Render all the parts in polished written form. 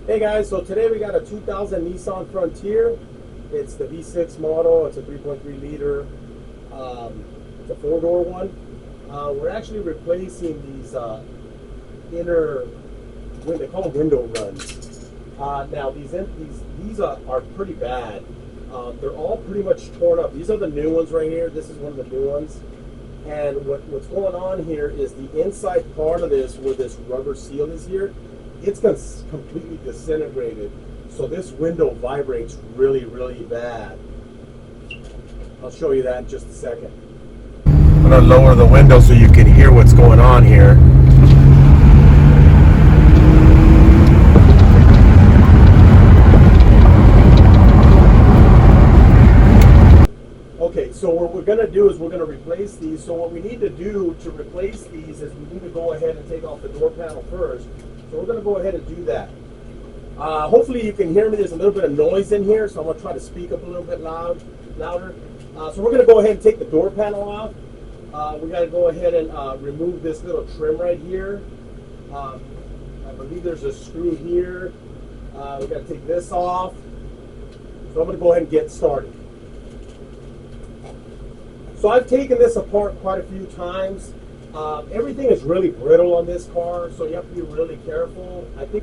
Hey guys, so today we got a 2000 Nissan Frontier. It's the V6 model. It's a 3.3 liter. It's a four-door one. We're actually replacing these inner, they call them window runs. Now these are pretty bad. They're all pretty much torn up. These are the new ones right here. This is one of the new ones. And what's going on here is the inside part of this, where this rubber seal is here, it's completely disintegrated. So this window vibrates really, really bad. I'll show you that in just a second. I'm gonna lower the window so you can hear what's going on here. Okay, so what we're going to do is we're going to replace these. So what we need to do to replace these is we need to go ahead and take off the door panel first. So we're going to go ahead and do that. Hopefully you can hear me. There's a little bit of noise in here, so I'm going to try to speak up a little bit louder. So we're going to go ahead and take the door panel off. We got to go ahead and remove this little trim right here. I believe there's a screw here. We got to take this off. So I'm going to go ahead and get started. So I've taken this apart quite a few times. Everything is really brittle on this car, so you have to be really careful. I think.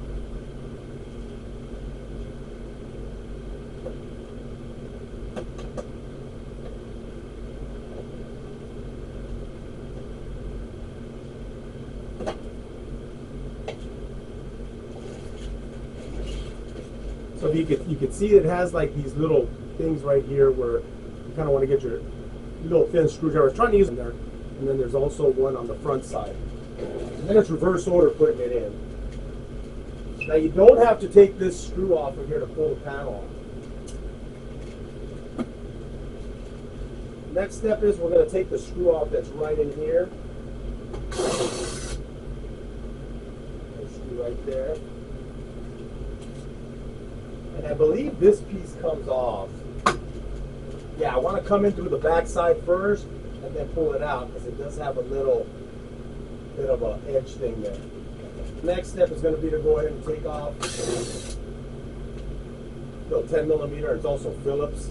So you can see it has like these little things right here where you kind of want to get your little thin screwdriver. I was trying to use them there, and then there's also one on the front side. And then it's reverse order putting it in. Now you don't have to take this screw off of here to pull the panel off. Next step is we're going to take the screw off that's right in here. Screw right there. And I believe this piece comes off. Yeah, I want to come in through the back side first and then pull it out because it does have a little bit of an edge thing there. Next step is going to be to go ahead and take off the 10 millimeter. It's also Phillips.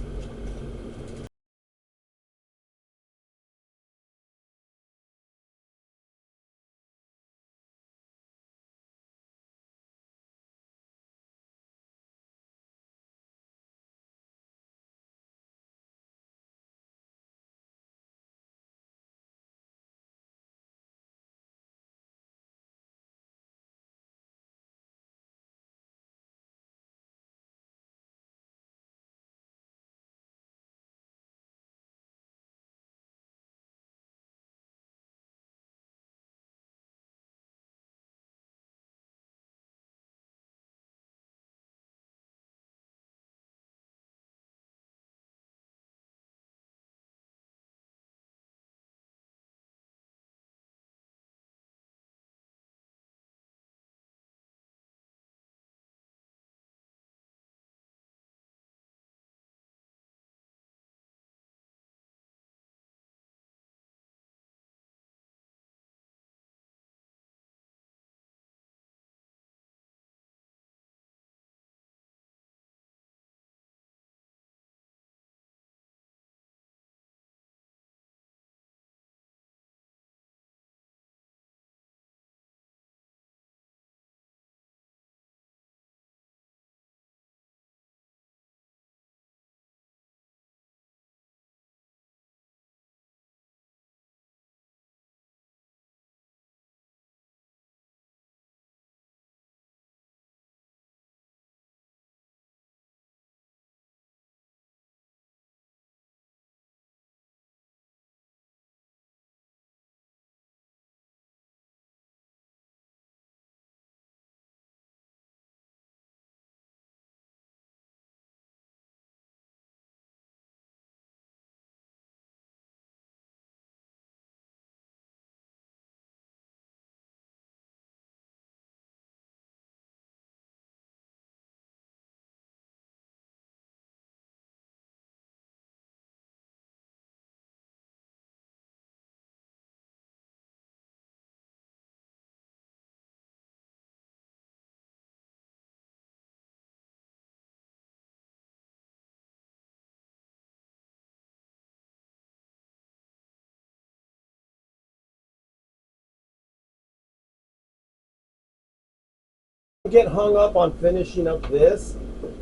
Get hung up on finishing up this.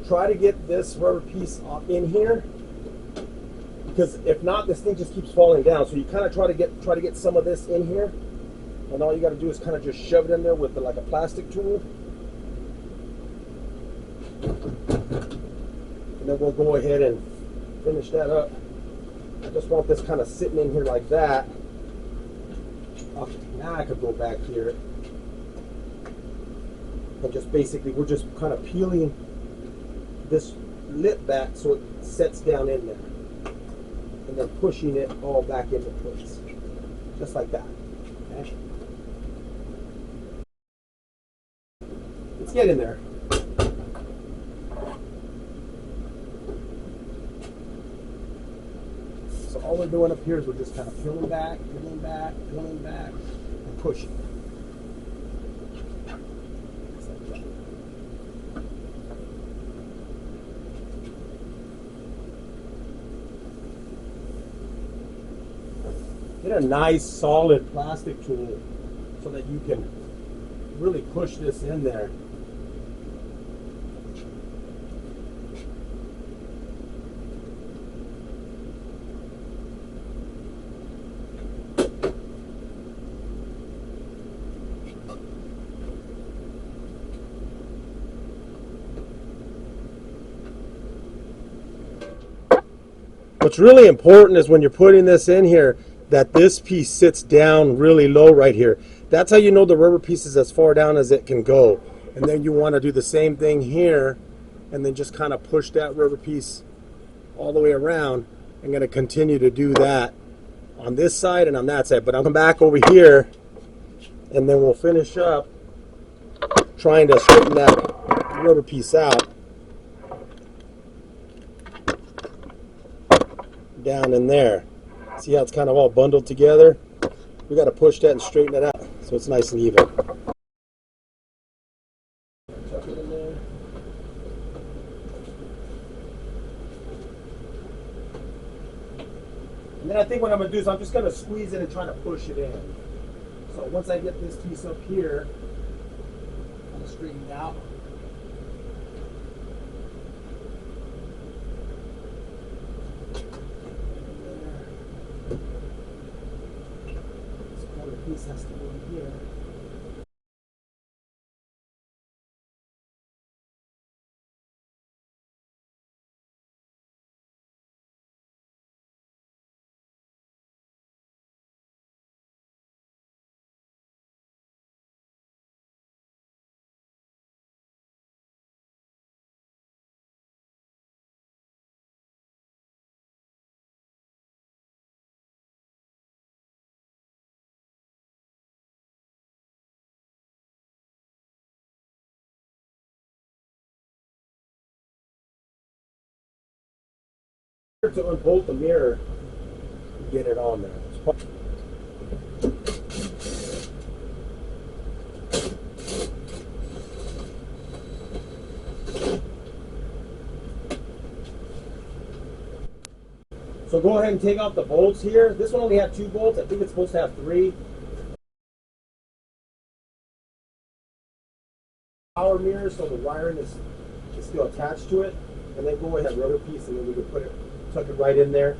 Try to get this rubber piece in here, because if not, this thing just keeps falling down. So you kind of try to get some of this in here, and all you got to do is kind of just shove it in there with like a plastic tool, and then we'll go ahead and finish that up. I just want this kind of sitting in here like that. Okay, now I could go back here and just basically, we're just kind of peeling this lip back so it sets down in there, and then pushing it all back into place, just like that. Okay. Let's get in there. So all we're doing up here is we're just kind of peeling back, and pushing. Get a nice solid plastic tool so that you can really push this in there. What's really important is when you're putting this in here, that this piece sits down really low right here. That's how you know the rubber piece is as far down as it can go. And then you want to do the same thing here, and then just kind of push that rubber piece all the way around. I'm going to continue to do that on this side and on that side. But I'll come back over here, and then we'll finish up trying to straighten that rubber piece out down in there. See how it's kind of all bundled together? We got to push that and straighten it out so it's nice and even. Tuck it in there. And then I think what I'm going to do is I'm just going to squeeze it and try to push it in. So once I get this piece up here, I'm going to straighten it out. Piece has to go in here. To unbolt the mirror, get it on there. So go ahead and take out the bolts here. This one only had 2 bolts. I think it's supposed to have 3. Power mirror, so the wiring is still attached to it. And then go ahead, rubber piece, and then we can tuck it right in there,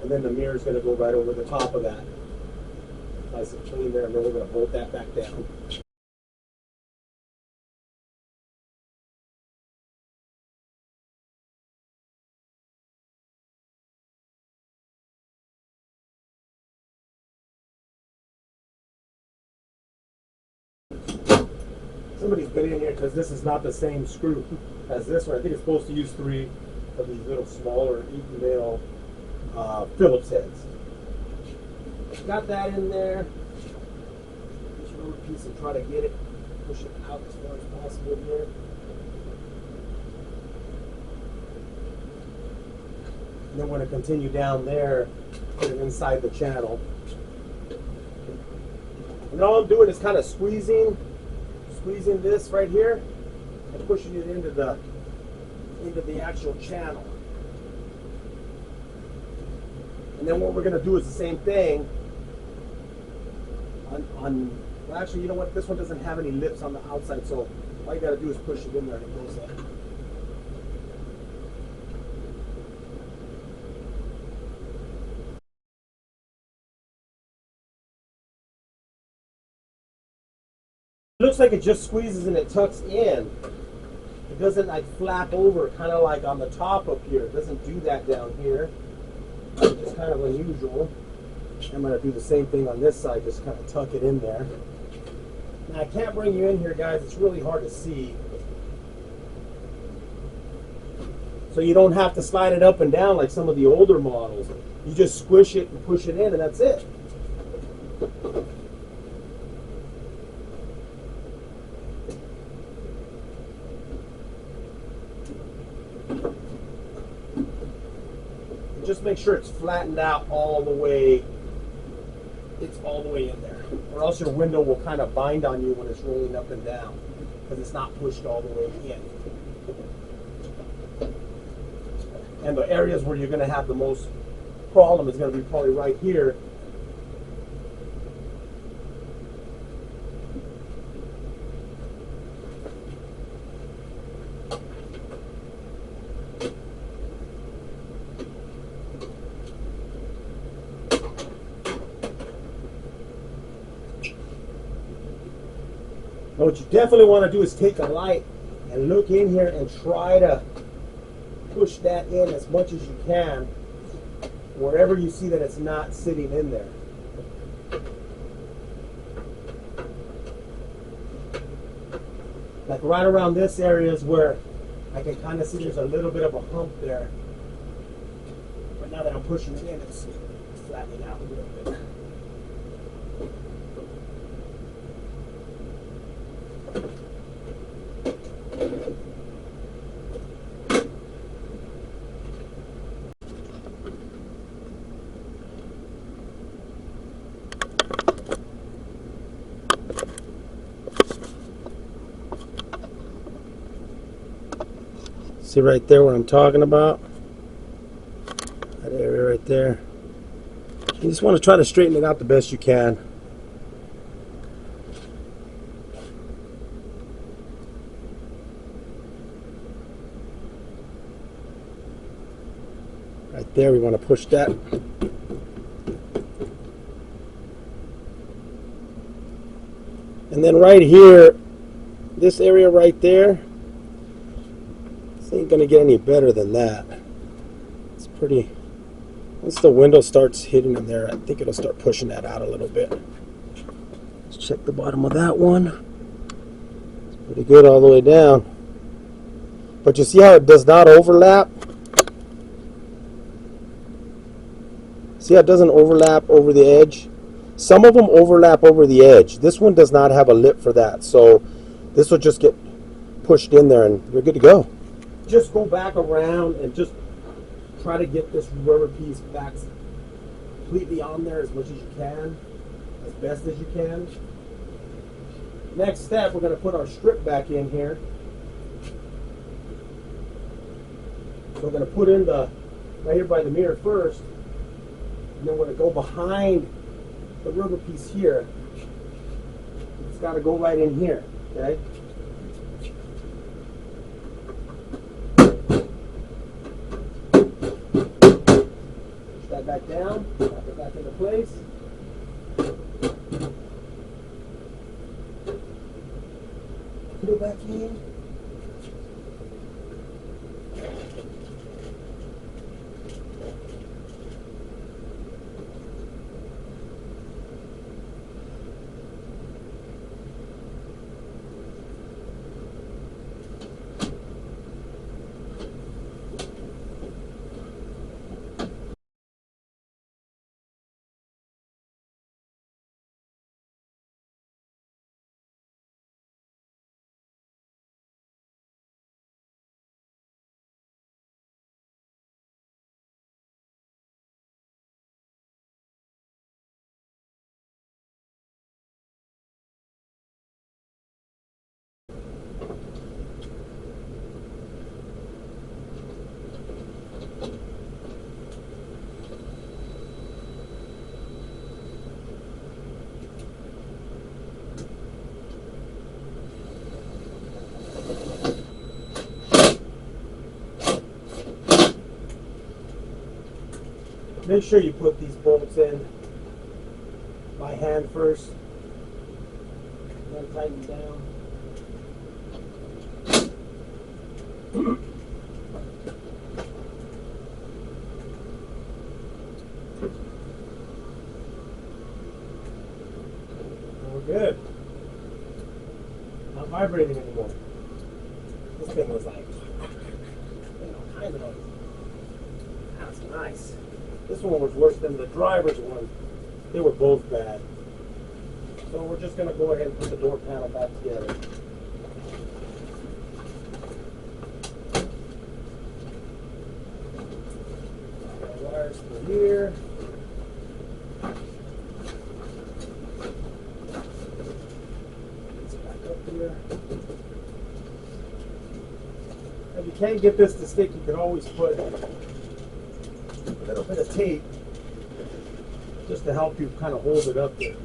and then the mirror is going to go right over the top of that. Nice and clean there, and then we're going to bolt that back down. Somebody's been in here because this is not the same screw as this one. I think it's supposed to use 3 of these little smaller 8-mil Phillips heads. Got that in there. Just rubber piece and try to get it, push it out as far as possible here. And then we're going to continue down there, put it inside the channel. And all I'm doing is kind of squeezing this right here and pushing it into the actual channel. And then what we're going to do is the same thing on well, actually, you know what? This one doesn't have any lips on the outside, so All you gotta do is push it in there and it goes in. It looks like it just squeezes and it tucks in. It doesn't like flap over, kind of like on the top up here. It doesn't do that down here. It's just kind of unusual. I'm going to do the same thing on this side, just kind of tuck it in there. Now I can't bring you in here, guys. It's really hard to see. So you don't have to slide it up and down like some of the older models. You just squish it and push it in and that's it. Just make sure it's flattened out all the way. It's all the way in there, or else your window will kind of bind on you when it's rolling up and down because it's not pushed all the way in. And the areas where you're going to have the most problem is going to be probably right here. What you definitely want to do is take a light and look in here and try to push that in as much as you can wherever you see that it's not sitting in there. Like right around this area is where I can kind of see there's a little bit of a hump there. But now that I'm pushing it in, it's flattening out a little bit. See right there what I'm talking about? That area right there. You just want to try to straighten it out the best you can. Right there, we want to push that. And then right here, this area right there, this ain't gonna get any better than that. It's pretty, once the window starts hitting in there, I think it'll start pushing that out a little bit. Let's check the bottom of that one. It's pretty good all the way down. But you see how it does not overlap? See how it doesn't overlap over the edge? Some of them overlap over the edge. This one does not have a lip for that. So this will just get pushed in there and you're good to go. Just go back around and just try to get this rubber piece back completely on there as much as you can, as best as you can. Next step, we're going to put our strip back in here. So we're going to put in the, right here by the mirror first, and then we're going to go behind the rubber piece here. It's got to go right in here, okay? That back down, drop it back into place. Put it back in. Make sure you put these bolts in by hand first, then tighten down. We're good. Not vibrating anymore. This thing was like, kind of. That's nice. This one was worse than the driver's one. They were both bad. So we're just going to go ahead and put the door panel back together. Wires through here. It's back up here. If you can't get this to stick, you can always put a little bit of tape just to help you kind of hold it up there.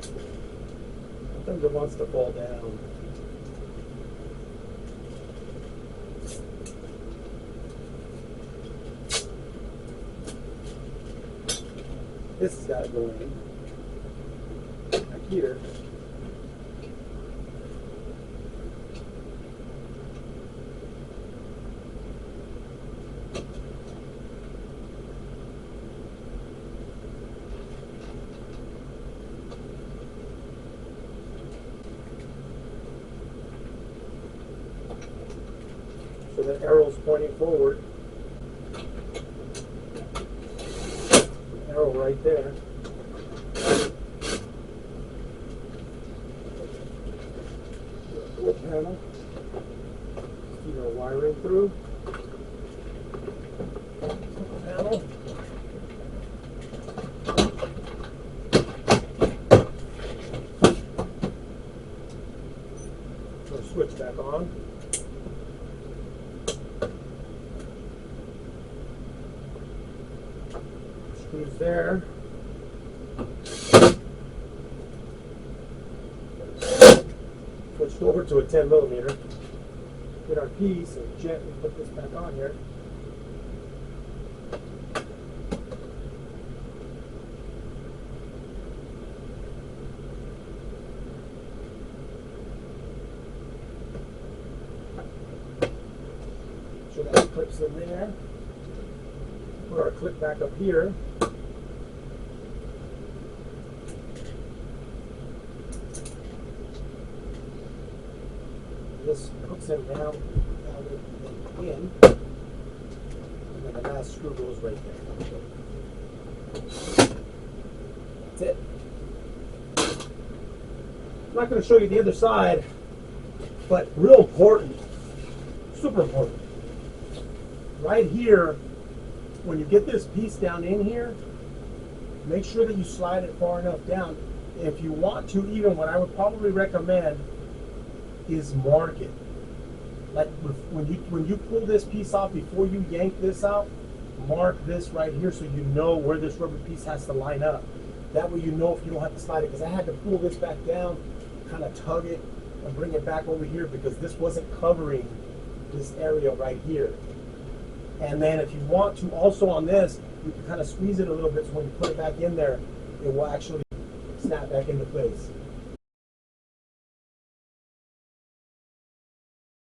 Sometimes it wants to fall down. This has got to go in. Back here. So the arrow's pointing forward. Arrow right there. Door panel. See our wiring through. Panel. So switch back on. Screws there. Switched over to a 10 millimeter. Get our piece and gently put this back on here. So that clips in there. Put our clip back up here. This hooks him down in, and then the last screw goes right there. That's it. I'm not going to show you the other side, but real important, super important. Right here, when you get this piece down in here, make sure that you slide it far enough down. If you want to, even what I would probably recommend is mark it. Like when you pull this piece off, before you yank this out, mark this right here so you know where this rubber piece has to line up. That way you know if you don't have to slide it, because I had to pull this back down, kind of tug it and bring it back over here because this wasn't covering this area right here. And then if you want to, also on this, you can kind of squeeze it a little bit so when you put it back in there, it will actually snap back into place.